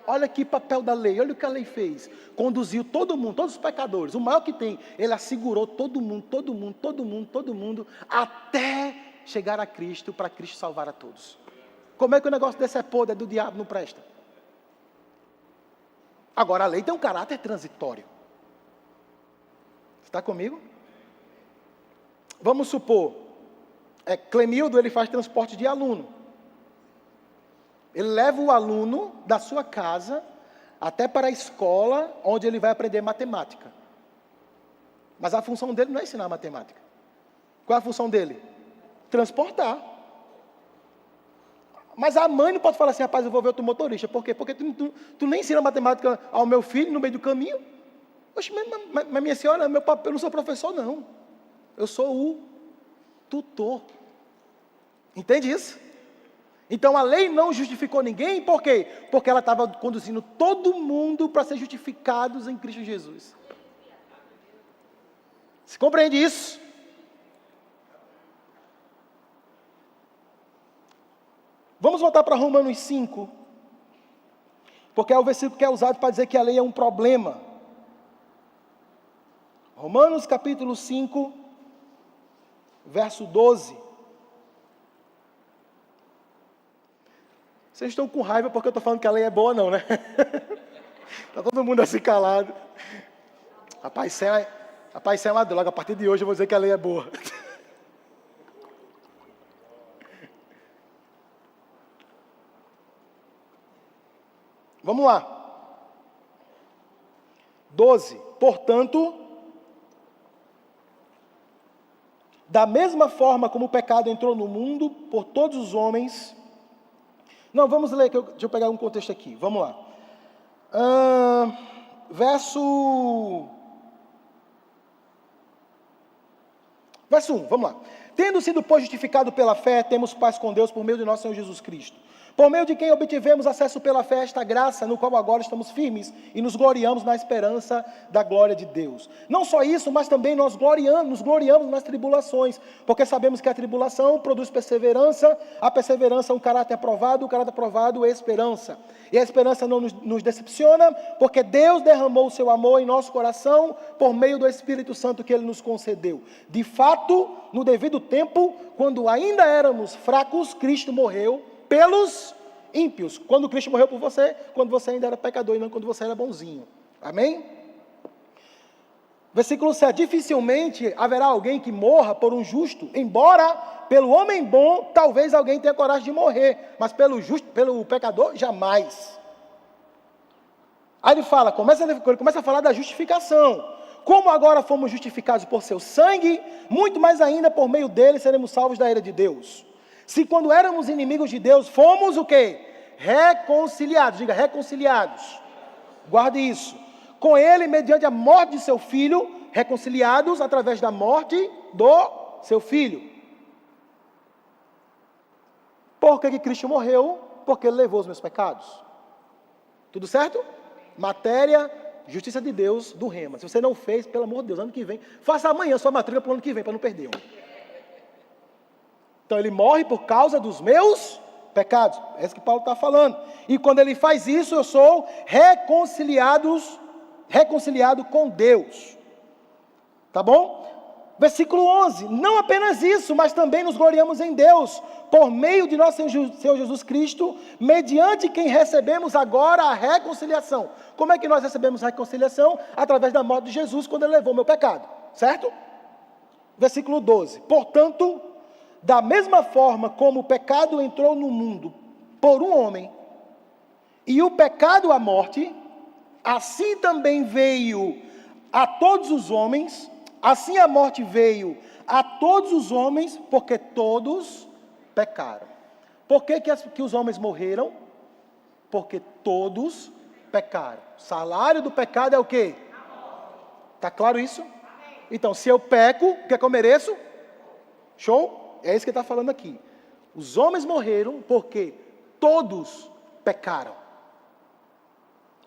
[SPEAKER 1] Olha que papel da lei, olha o que a lei fez. Conduziu todo mundo, todos os pecadores, o maior que tem. Ele assegurou todo mundo, até chegar a Cristo, para Cristo salvar a todos. Como é que o negócio desse é podre, é do diabo, não presta? Agora a lei tem um caráter transitório. Está comigo? Vamos supor, Clemildo, ele faz transporte de aluno. Ele leva o aluno da sua casa até para a escola, onde ele vai aprender matemática. Mas a função dele não é ensinar matemática. Qual é a função dele? Transportar. Mas a mãe não pode falar assim, rapaz, eu vou ver outro motorista. Por quê? Porque tu nem ensina matemática ao meu filho no meio do caminho. Oxe, mas minha senhora, eu não sou professor, não. Eu sou o tutor. Entende isso? Então a lei não justificou ninguém, por quê? Porque ela estava conduzindo todo mundo para ser justificados em Cristo Jesus. Você compreende isso? Vamos voltar para Romanos 5, porque é o versículo que é usado para dizer que a lei é um problema. Romanos capítulo 5, verso 12. Vocês estão com raiva porque eu estou falando que a lei é boa, não, né? Está todo mundo assim calado. Rapaz, isso é uma droga. A partir de hoje eu vou dizer que a lei é boa. Vamos lá. 12. Portanto, da mesma forma como o pecado entrou no mundo por todos os homens. Não, vamos ler, deixa eu pegar um contexto aqui, vamos lá. Verso 1, vamos lá. Tendo sido, pois, justificado pela fé, temos paz com Deus por meio de nosso Senhor Jesus Cristo. Por meio de quem obtivemos acesso pela fé a esta graça, no qual agora estamos firmes e nos gloriamos na esperança da glória de Deus. Não só isso, mas também nos gloriamos nas tribulações, porque sabemos que a tribulação produz perseverança, a perseverança um caráter aprovado, o caráter aprovado é esperança. E a esperança não nos decepciona, porque Deus derramou o seu amor em nosso coração por meio do Espírito Santo que Ele nos concedeu. De fato, no devido tempo, quando ainda éramos fracos, Cristo morreu pelos ímpios. Quando Cristo morreu por você, quando você ainda era pecador e não quando você era bonzinho. Amém? Versículo 7. Dificilmente haverá alguém que morra por um justo, embora pelo homem bom, talvez alguém tenha coragem de morrer, mas pelo pecador, jamais. Aí ele começa a falar da justificação. Como agora fomos justificados por seu sangue, muito mais ainda por meio dele seremos salvos da ira de Deus. Se quando éramos inimigos de Deus, fomos o quê? Reconciliados. Diga, reconciliados. Guarde isso. Com ele, mediante a morte de seu filho, reconciliados através da morte do seu filho. Por que Cristo morreu? Porque ele levou os meus pecados. Tudo certo? Matéria, justiça de Deus, do Rema. Se você não fez, pelo amor de Deus, ano que vem, faça amanhã sua matrícula para o ano que vem, para não perder um. Então ele morre por causa dos meus pecados. É isso que Paulo está falando. E quando ele faz isso, eu sou reconciliado com Deus. Tá bom? Versículo 11. Não apenas isso, mas também nos gloriamos em Deus, por meio de nosso Senhor Jesus Cristo, mediante quem recebemos agora a reconciliação. Como é que nós recebemos a reconciliação? Através da morte de Jesus, quando ele levou meu pecado. Certo? Versículo 12. Portanto, da mesma forma como o pecado entrou no mundo por um homem, e o pecado a morte, assim também veio a todos os homens, assim a morte veio a todos os homens, porque todos pecaram. Por que os homens morreram? Porque todos pecaram. O salário do pecado é o quê? Está claro isso? Então, se eu peco, o que é que eu mereço? Show? É isso que ele está falando aqui. Os homens morreram porque todos pecaram.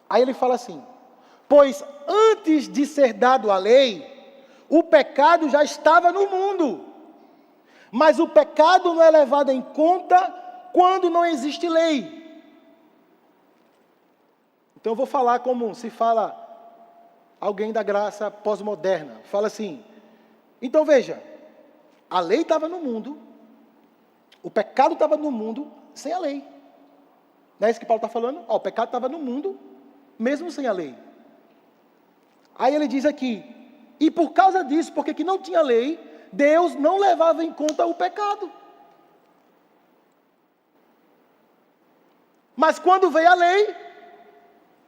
[SPEAKER 1] Aí ele fala assim: pois antes de ser dado a lei, o pecado já estava no mundo. Mas o pecado não é levado em conta quando não existe lei. Então eu vou falar como se fala alguém da graça pós-moderna. Fala assim, então veja, a lei estava no mundo, o pecado estava no mundo sem a lei. Não é isso que Paulo está falando? O pecado estava no mundo, mesmo sem a lei. Aí ele diz aqui, e por causa disso, porque que não tinha lei, Deus não levava em conta o pecado. Mas quando veio a lei,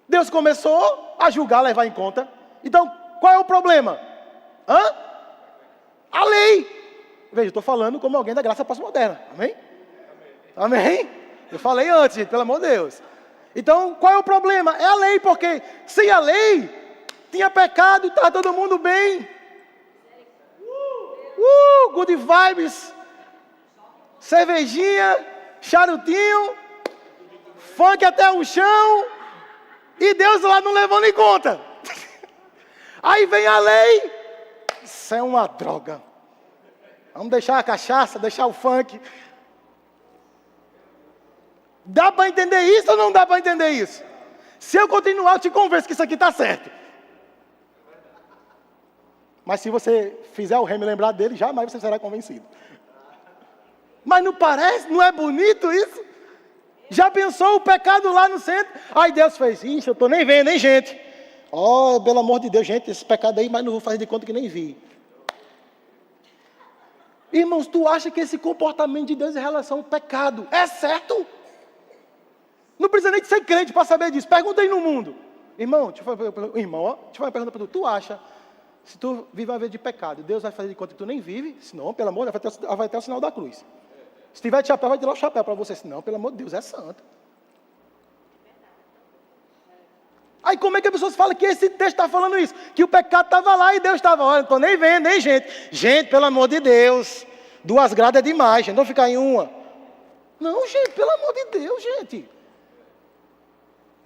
[SPEAKER 1] Deus começou a julgar, levar em conta. Então, qual é o problema? A lei. Veja, eu estou falando como alguém da graça pós-moderna. Amém? Amém? Eu falei antes, gente, pelo amor de Deus. Então, qual é o problema? É a lei, porque sem a lei, tinha pecado e estava todo mundo bem. Good vibes. Cervejinha, charutinho, funk até o chão. E Deus lá não levando em conta. Aí vem a lei. Isso é uma droga. Vamos deixar a cachaça, deixar o funk. Dá para entender isso ou não dá para entender isso? Se eu continuar, eu te convenço que isso aqui está certo. Mas se você fizer o rei me lembrar dele, jamais você será convencido. Mas não parece? Não é bonito isso? Já pensou o pecado lá no centro? Aí Deus fez, ixi, eu estou nem vendo, hein, gente? Pelo amor de Deus, gente, esse pecado aí, mas não vou fazer de conta que nem vi. Irmãos, tu acha que esse comportamento de Deus em relação ao pecado é certo? Não precisa nem de ser crente para saber disso. Pergunta aí no mundo. Irmão, deixa eu fazer uma pergunta para tu. Tu acha, se tu vive uma vida de pecado, Deus vai fazer de conta que tu nem vive? Se não, pelo amor de Deus, vai ter o sinal da cruz. Se tiver de chapéu, vai tirar o chapéu para você. Se não, pelo amor de Deus, é santo. Aí como é que a pessoa fala que esse texto está falando isso? Que o pecado estava lá e Deus estava, olha, não estou nem vendo, nem gente. Gente, pelo amor de Deus, 2 gradas é demais, gente, não ficar em uma. Não, gente, pelo amor de Deus, gente.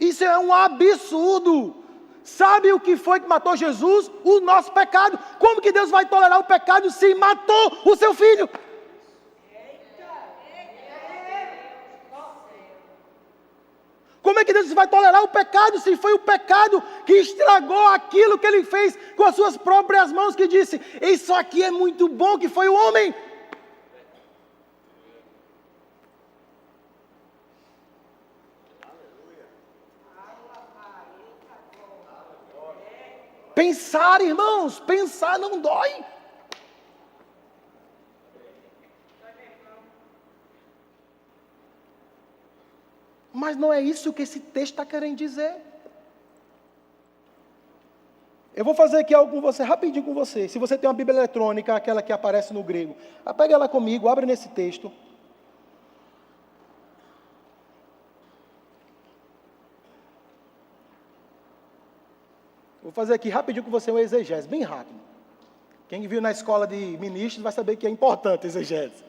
[SPEAKER 1] Isso é um absurdo. Sabe o que foi que matou Jesus? O nosso pecado. Como que Deus vai tolerar o pecado se matou o seu filho? Como é que Deus vai tolerar o pecado se foi o pecado que estragou aquilo que Ele fez com as suas próprias mãos, que disse, isso aqui é muito bom, que foi o homem? Pensar, irmãos, pensar não dói. Mas não é isso que esse texto está querendo dizer. Eu vou fazer aqui algo com você, rapidinho com você. Se você tem uma Bíblia eletrônica, aquela que aparece no grego, pega ela comigo, abre nesse texto. Vou fazer aqui rapidinho com você um exegese, bem rápido. Quem viu na escola de ministros vai saber que é importante exegese.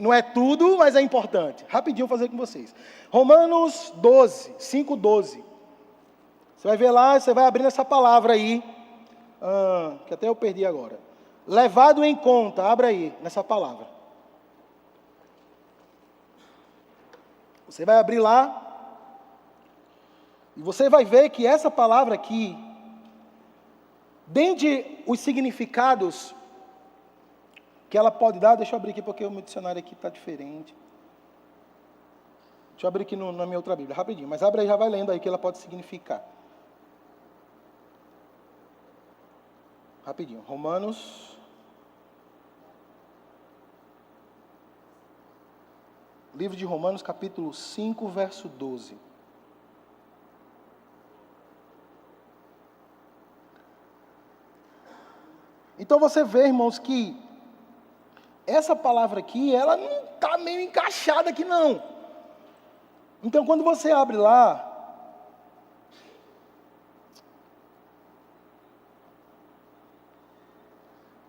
[SPEAKER 1] Não é tudo, mas é importante. Rapidinho vou fazer com vocês. Romanos 12, 5:12. Você vai ver lá, você vai abrir essa palavra aí, que até eu perdi agora. Levado em conta, abra aí, nessa palavra. Você vai abrir lá, e você vai ver que essa palavra aqui, dentre os significados que ela pode dar, deixa eu abrir aqui porque o meu dicionário aqui está diferente. Deixa eu abrir aqui na minha outra Bíblia, rapidinho, mas abre aí, já vai lendo aí o que ela pode significar. Rapidinho, Romanos. Livro de Romanos, capítulo 5, verso 12. Então você vê, irmãos, que essa palavra aqui, ela não está meio encaixada aqui não. Então quando você abre lá,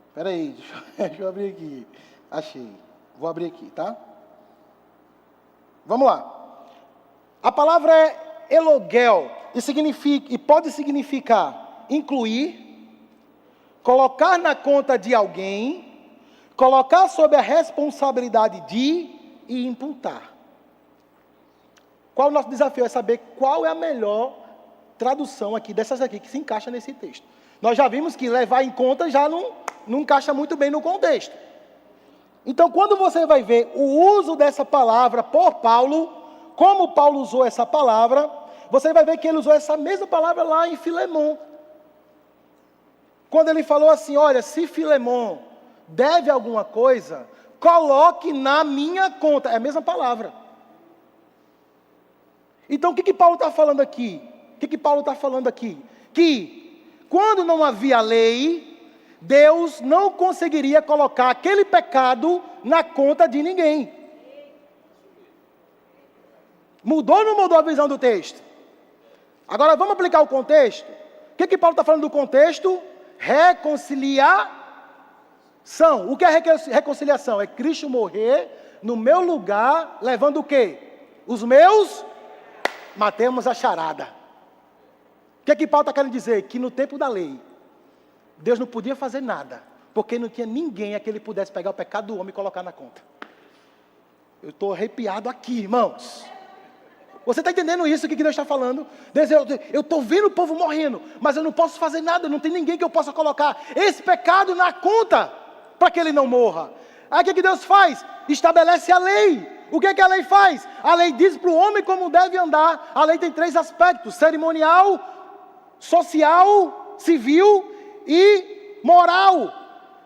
[SPEAKER 1] espera aí, deixa eu abrir aqui, achei, vou abrir aqui, tá? Vamos lá. A palavra é elogel, e pode significar incluir, colocar na conta de alguém, colocar sob a responsabilidade de e imputar. Qual o nosso desafio? É saber qual é a melhor tradução aqui, dessas aqui, que se encaixa nesse texto. Nós já vimos que levar em conta já não encaixa muito bem no contexto. Então, quando você vai ver o uso dessa palavra por Paulo, como Paulo usou essa palavra, você vai ver que ele usou essa mesma palavra lá em Filemon. Quando ele falou assim, olha, se Filemon deve alguma coisa, coloque na minha conta. É a mesma palavra. Então, o que Paulo está falando aqui? O que Paulo está falando aqui? Que, quando não havia lei, Deus não conseguiria colocar aquele pecado na conta de ninguém. Mudou ou não mudou a visão do texto? Agora, vamos aplicar o contexto? O que Paulo está falando do contexto? Reconciliação. O que é reconciliação? É Cristo morrer no meu lugar, levando o quê? Os meus... Matemos a charada. O que Paulo está querendo dizer? Que no tempo da lei, Deus não podia fazer nada, porque não tinha ninguém a que ele pudesse pegar o pecado do homem e colocar na conta. Eu estou arrepiado aqui, irmãos. Você está entendendo isso que Deus está falando? Deus, eu estou vendo o povo morrendo, mas eu não posso fazer nada, não tem ninguém que eu possa colocar esse pecado na conta, para que ele não morra. Aí o que Deus faz? Estabelece a lei. O que a lei faz? A lei diz para o homem como deve andar. A lei tem 3 aspectos: cerimonial, social, civil e moral.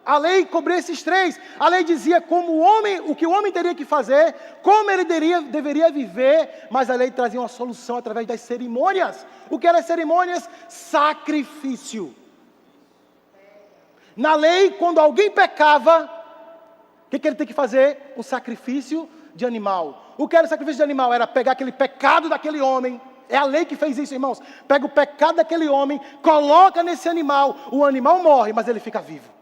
[SPEAKER 1] A lei cobria esses 3. A lei dizia o que o homem teria que fazer, como ele deveria viver, mas a lei trazia uma solução através das cerimônias. O que eram as cerimônias? Sacrifício. Na lei, quando alguém pecava, o que ele tem que fazer? Um sacrifício de animal. O que era o sacrifício de animal? Era pegar aquele pecado daquele homem. É a lei que fez isso, irmãos. Pega o pecado daquele homem, coloca nesse animal. O animal morre, mas ele fica vivo.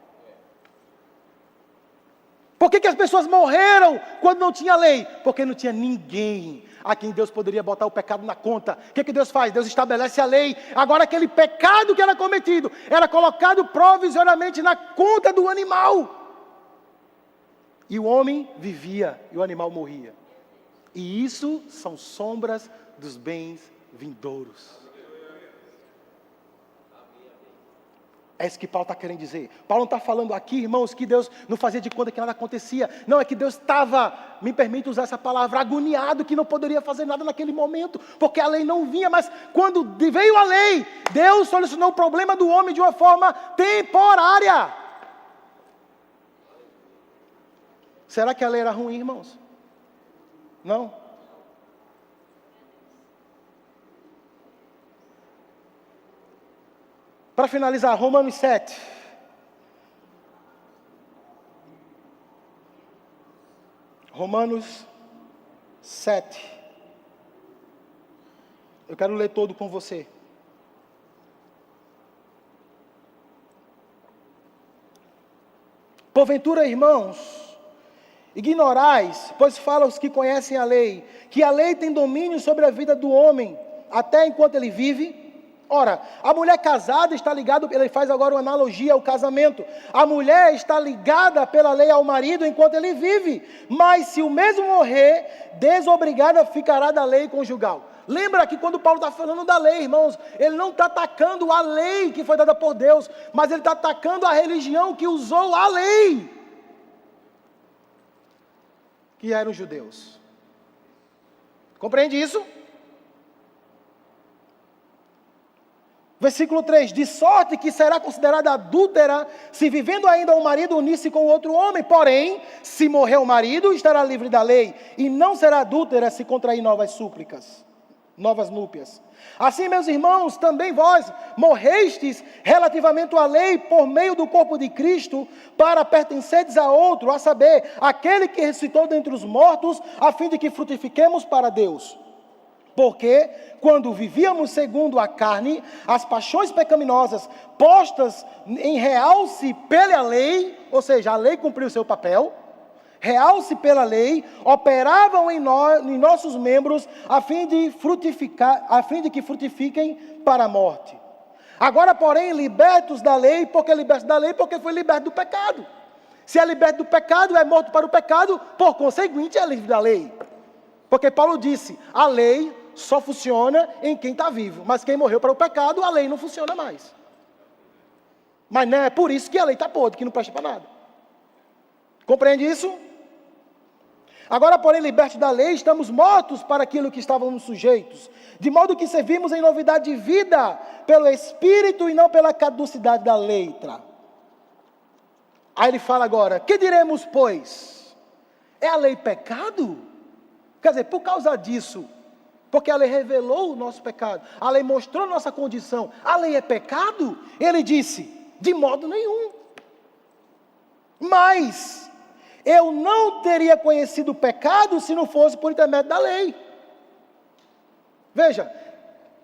[SPEAKER 1] Por que as pessoas morreram quando não tinha lei? Porque não tinha ninguém a quem Deus poderia botar o pecado na conta. O que Deus faz? Deus estabelece a lei. Agora aquele pecado que era cometido era colocado provisoriamente na conta do animal. E o homem vivia e o animal morria. E isso são sombras dos bens vindouros. É isso que Paulo está querendo dizer. Paulo não está falando aqui, irmãos, que Deus não fazia de conta que nada acontecia. Não, é que Deus estava, me permite usar essa palavra, agoniado, que não poderia fazer nada naquele momento, porque a lei não vinha. Mas quando veio a lei, Deus solucionou o problema do homem de uma forma temporária. Será que a lei era ruim, irmãos? Não. Para finalizar, Romanos 7. Romanos 7. Eu quero ler todo com você. Porventura, irmãos, ignorais, pois falam os que conhecem a lei, que a lei tem domínio sobre a vida do homem, até enquanto ele vive. Ora, a mulher casada está ligada, ele faz agora uma analogia ao casamento. A mulher está ligada pela lei ao marido enquanto ele vive, mas se o mesmo morrer, desobrigada ficará da lei conjugal. Lembra que quando Paulo está falando da lei, irmãos, ele não está atacando a lei que foi dada por Deus, mas ele está atacando a religião que usou a lei, que eram os judeus. Compreende isso? Versículo 3, de sorte que será considerada adúltera, se vivendo ainda o marido unir-se com outro homem, porém, se morrer o marido, estará livre da lei, e não será adúltera se contrair novas súplicas, novas núpcias. Assim, meus irmãos, também vós morrestes relativamente à lei por meio do corpo de Cristo, para pertencerdes a outro, a saber, aquele que ressuscitou dentre os mortos, a fim de que frutifiquemos para Deus. Porque, quando vivíamos segundo a carne, as paixões pecaminosas postas em realce pela lei, ou seja, a lei cumpriu o seu papel, realce pela lei, operavam em nossos membros a fim de que frutifiquem para a morte. Agora, porém, libertos da lei, porque foi liberto do pecado. Se é liberto do pecado, é morto para o pecado, por conseguinte, é livre da lei. Porque Paulo disse, a lei só funciona em quem está vivo. Mas quem morreu para o pecado, a lei não funciona mais. Mas não é por isso que a lei está podre, que não presta para nada. Compreende isso? Agora, porém, libertos da lei, estamos mortos para aquilo que estávamos sujeitos. De modo que servimos em novidade de vida pelo Espírito e não pela caducidade da letra. Aí ele fala agora, que diremos, pois? É a lei pecado? Quer dizer, por causa disso, porque a lei revelou o nosso pecado, a lei mostrou nossa condição, a lei é pecado? Ele disse, de modo nenhum. Mas eu não teria conhecido o pecado se não fosse por intermédio da lei. Veja,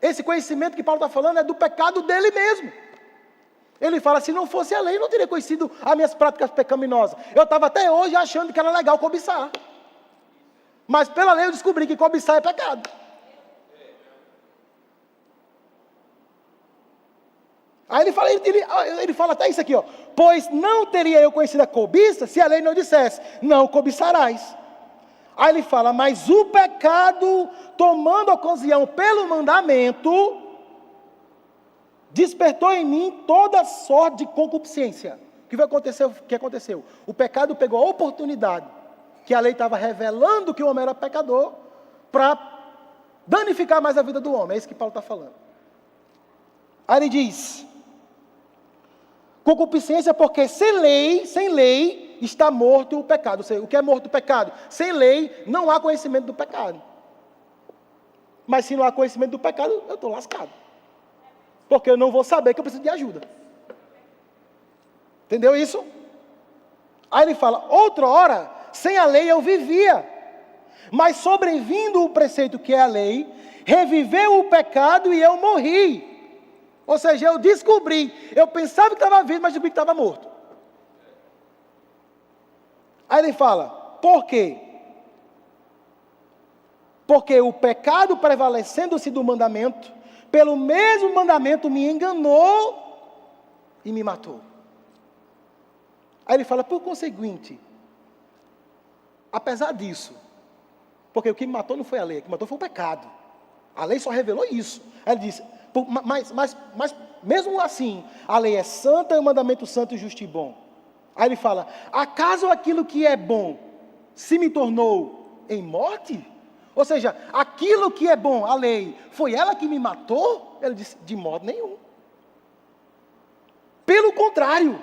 [SPEAKER 1] esse conhecimento que Paulo está falando é do pecado dele mesmo. Ele fala, se não fosse a lei, eu não teria conhecido as minhas práticas pecaminosas. Eu estava até hoje achando que era legal cobiçar. Mas pela lei eu descobri que cobiçar é pecado. Aí ele fala até isso aqui, ó. Pois não teria eu conhecido a cobiça se a lei não dissesse, não cobiçarás. Aí ele fala, mas o pecado, tomando ocasião pelo mandamento, despertou em mim toda sorte de concupiscência. O que aconteceu? O pecado pegou a oportunidade que a lei estava revelando que o homem era pecador para danificar mais a vida do homem. É isso que Paulo está falando. Aí ele diz, concupiscência porque sem lei está morto o pecado. Ou seja, o que é morto o pecado? Sem lei não há conhecimento do pecado. Mas se não há conhecimento do pecado, eu estou lascado. Porque eu não vou saber que eu preciso de ajuda. Entendeu isso? Aí ele fala, outrora, sem a lei eu vivia. Mas sobrevindo o preceito que é a lei, reviveu o pecado e eu morri. Ou seja, eu descobri, eu pensava que estava vivo, mas descobri que estava morto. Aí ele fala, por quê? Porque o pecado prevalecendo-se do mandamento, pelo mesmo mandamento me enganou e me matou. Aí ele fala, por conseguinte, apesar disso, porque o que me matou não foi a lei, o que me matou foi o pecado. A lei só revelou isso. Aí ele disse, mas mesmo assim, a lei é santa e o mandamento santo, justo e bom. Aí ele fala, acaso aquilo que é bom se me tornou em morte? Ou seja, aquilo que é bom, a lei, foi ela que me matou? Ele disse, de modo nenhum. Pelo contrário,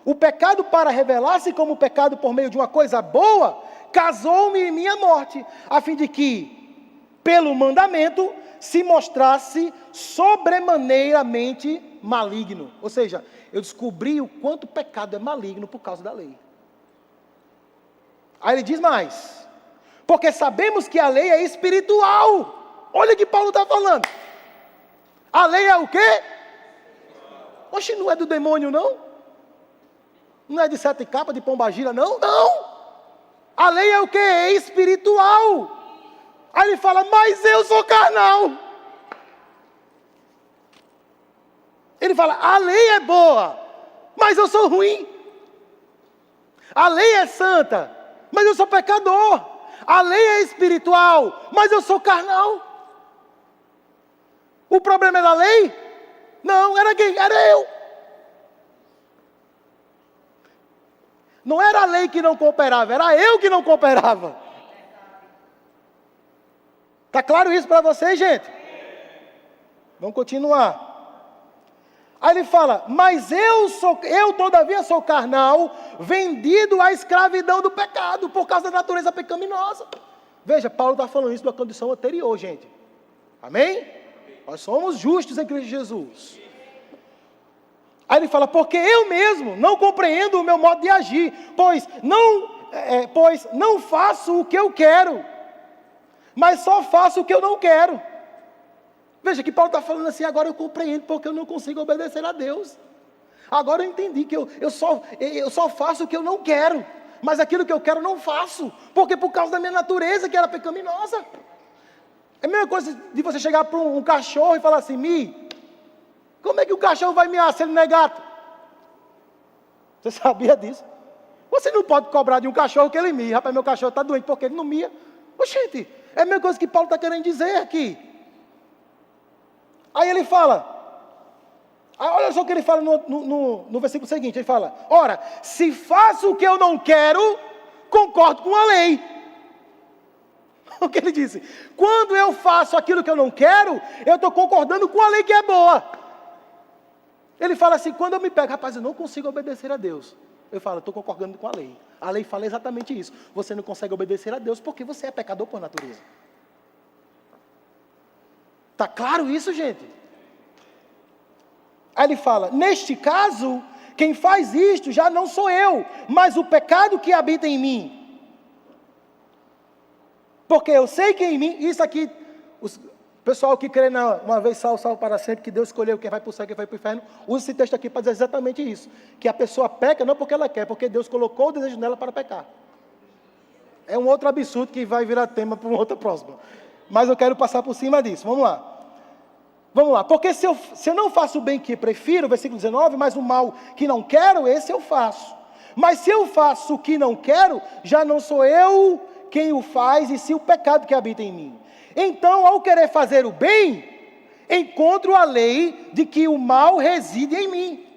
[SPEAKER 1] o pecado para revelar-se como pecado por meio de uma coisa boa, casou-me em minha morte, a fim de que, pelo mandamento, se mostrasse sobremaneiramente maligno. Ou seja, eu descobri o quanto o pecado é maligno por causa da lei. Aí ele diz mais, porque sabemos que a lei é espiritual. Olha o que Paulo está falando. A lei é o quê? Oxe, não é do demônio não? Não é de 7 capas, de pombagira não? Não! A lei é o quê? É espiritual. Aí ele fala, mas eu sou carnal. Ele fala, a lei é boa, mas eu sou ruim. A lei é santa, mas eu sou pecador. A lei é espiritual, mas eu sou carnal. O problema é da lei? Não, era quem? Era eu. Não era a lei que não cooperava, era eu que não cooperava. Está claro isso para vocês, gente? Vamos continuar. Aí ele fala, mas eu todavia sou carnal, vendido à escravidão do pecado, por causa da natureza pecaminosa. Veja, Paulo está falando isso da condição anterior, gente. Amém? Nós somos justos em Cristo Jesus. Aí ele fala, porque eu mesmo não compreendo o meu modo de agir, pois não faço o que eu quero, mas só faço o que eu não quero. Veja que Paulo está falando assim, agora eu compreendo porque eu não consigo obedecer a Deus. Agora eu entendi que eu só faço o que eu não quero, mas aquilo que eu quero eu não faço, porque por causa da minha natureza que era pecaminosa. É a mesma coisa de você chegar para um cachorro e falar assim, como é que o cachorro vai miar se ele não é gato? Você sabia disso? Você não pode cobrar de um cachorro que ele mia. Rapaz, meu cachorro está doente porque ele não mia. Oxente, É a mesma coisa que Paulo está querendo dizer aqui. Aí ele fala, olha só o que ele fala no versículo seguinte, ele fala, ora, se faço o que eu não quero, concordo com a lei. O que ele disse? Quando eu faço aquilo que eu não quero, eu estou concordando com a lei que é boa. Ele fala assim, quando eu me pego, rapaz, eu não consigo obedecer a Deus. Eu falo, estou concordando com a lei. A lei fala exatamente isso. Você não consegue obedecer a Deus porque você é pecador por natureza. Está claro isso, gente? Aí ele fala, neste caso, quem faz isto já não sou eu, mas o pecado que habita em mim. Porque eu sei que em mim, isso aqui, o pessoal que crê uma vez salvo para sempre, que Deus escolheu quem vai para o céu e quem vai para o inferno, usa esse texto aqui para dizer exatamente isso. Que a pessoa peca não porque ela quer, porque Deus colocou o desejo nela para pecar. É um outro absurdo que vai virar tema para uma outra próxima. Mas eu quero passar por cima disso, vamos lá. Vamos lá, porque se eu não faço o bem que prefiro, versículo 19, mas o mal que não quero, esse eu faço. Mas se eu faço o que não quero, já não sou eu quem o faz, e sim o pecado que habita em mim. Então, ao querer fazer o bem, encontro a lei de que o mal reside em mim.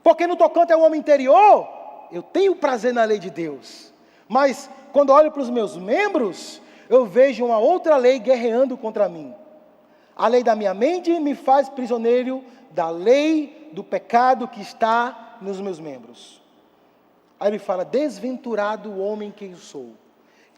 [SPEAKER 1] Porque no tocante ao homem interior, eu tenho prazer na lei de Deus. Mas, quando olho para os meus membros, eu vejo uma outra lei guerreando contra mim. A lei da minha mente me faz prisioneiro da lei do pecado que está nos meus membros. Aí ele fala, desventurado o homem que eu sou.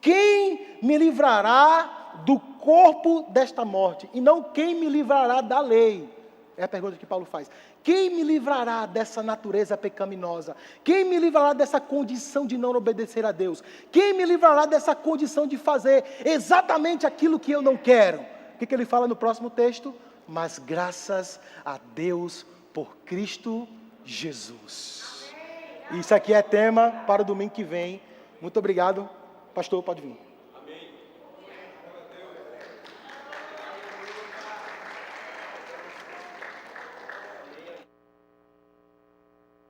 [SPEAKER 1] Quem me livrará do corpo desta morte? E não quem me livrará da lei. É a pergunta que Paulo faz. Quem me livrará dessa natureza pecaminosa? Quem me livrará dessa condição de não obedecer a Deus? Quem me livrará dessa condição de fazer exatamente aquilo que eu não quero? O que ele fala no próximo texto? Mas graças a Deus por Cristo Jesus. Isso aqui é tema para o domingo que vem. Muito obrigado, pastor, pode vir.